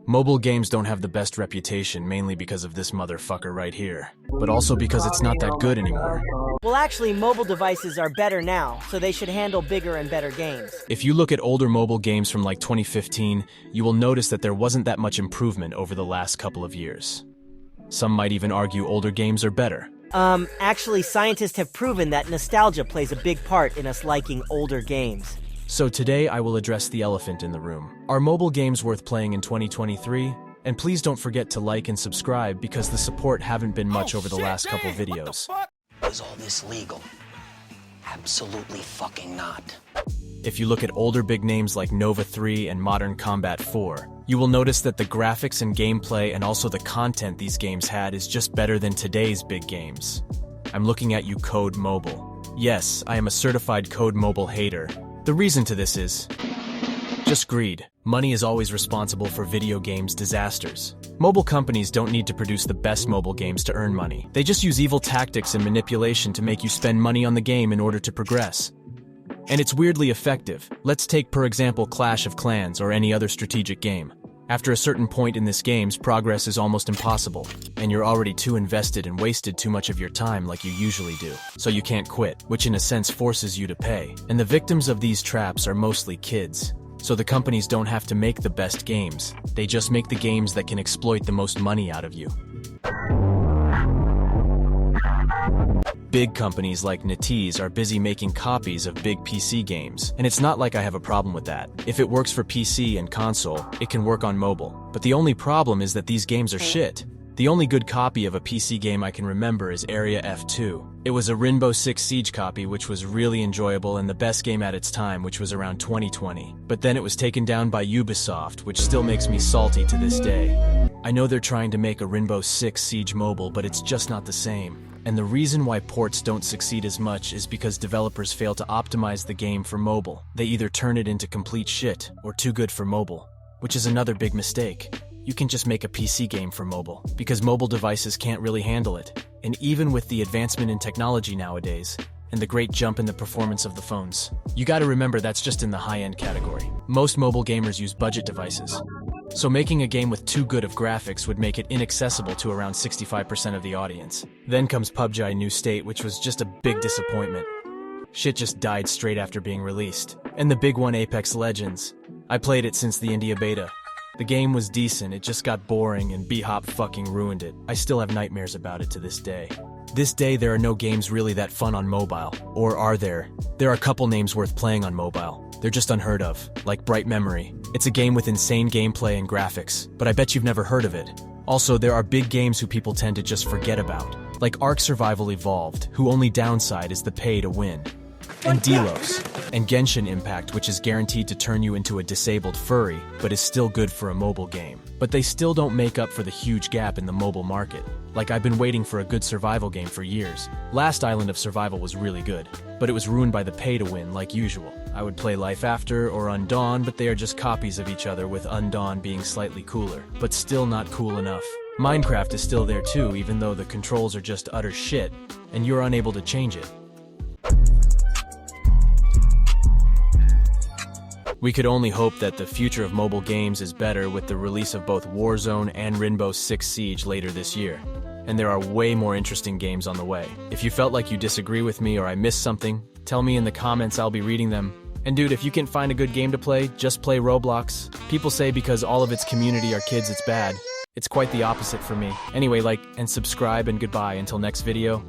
Mobile games don't have the best reputation mainly because of this motherfucker right here, but also because it's not that good anymore. Well, actually, mobile devices are better now, so they should handle bigger and better games. If you look at older mobile games from like 2015, you will notice that there wasn't that much improvement over the last couple of years. Some might even argue older games are better. Actually, scientists have proven that nostalgia plays a big part in us liking older games. So today I will address the elephant in the room. Are mobile games worth playing in 2023? And please don't forget to like and subscribe because the support haven't been much over the last couple videos. Is all this legal? Absolutely fucking not. If you look at older big names like Nova 3 and Modern Combat 4, you will notice that the graphics and gameplay and also the content these games had is just better than today's big games. I'm looking at you, Code Mobile. Yes, I am a certified Code Mobile hater. The reason to this is just greed. Money is always responsible for video games disasters. Mobile companies don't need to produce the best mobile games to earn money. They just use evil tactics and manipulation to make you spend money on the game in order to progress. And it's weirdly effective. Let's take, for example, Clash of Clans or any other strategic game. After a certain point in this game's progress is almost impossible, and you're already too invested and wasted too much of your time like you usually do. So you can't quit, which in a sense forces you to pay. And the victims of these traps are mostly kids. So the companies don't have to make the best games. They just make the games that can exploit the most money out of you. Big companies like NetEase are busy making copies of big PC games, and it's not like I have a problem with that. If it works for PC and console, it can work on mobile. But the only problem is that these games are shit. The only good copy of a PC game I can remember is Area F2. It was a Rainbow Six Siege copy which was really enjoyable and the best game at its time, which was around 2020. But then it was taken down by Ubisoft, which still makes me salty to this day. I know they're trying to make a Rainbow Six Siege mobile, but it's just not the same. And the reason why ports don't succeed as much is because developers fail to optimize the game for mobile. They either turn it into complete shit or too good for mobile, which is another big mistake. You can just make a PC game for mobile, because mobile devices can't really handle it. And even with the advancement in technology nowadays, and the great jump in the performance of the phones, you gotta remember that's just in the high-end category. Most mobile gamers use budget devices. So making a game with too good of graphics would make it inaccessible to around 65% of the audience. Then comes PUBG New State, which was just a big disappointment. Shit just died straight after being released. And the big one, Apex Legends. I played it since the India beta. The game was decent, it just got boring and B-Hop fucking ruined it. I still have nightmares about it to this day. This day there are no games really that fun on mobile. Or are there? There are a couple names worth playing on mobile. They're just unheard of, like Bright Memory. It's a game with insane gameplay and graphics, but I bet you've never heard of it. Also, there are big games who people tend to just forget about, like Ark Survival Evolved, whose only downside is the pay to win. And Delos, and Genshin Impact, which is guaranteed to turn you into a disabled furry, but is still good for a mobile game. But they still don't make up for the huge gap in the mobile market. Like, I've been waiting for a good survival game for years. Last Island of Survival was really good, but it was ruined by the pay to win like usual. I would play Life After or Undawn, but they are just copies of each other, with Undawn being slightly cooler, but still not cool enough. Minecraft is still there too, even though the controls are just utter shit, and you're unable to change it. We could only hope that the future of mobile games is better with the release of both Warzone and Rainbow Six Siege later this year. And there are way more interesting games on the way. If you felt like you disagree with me or I missed something, tell me in the comments, I'll be reading them. And dude, if you can't find a good game to play, just play Roblox. People say because all of its community are kids, it's bad. It's quite the opposite for me. Anyway, like and subscribe and goodbye until next video.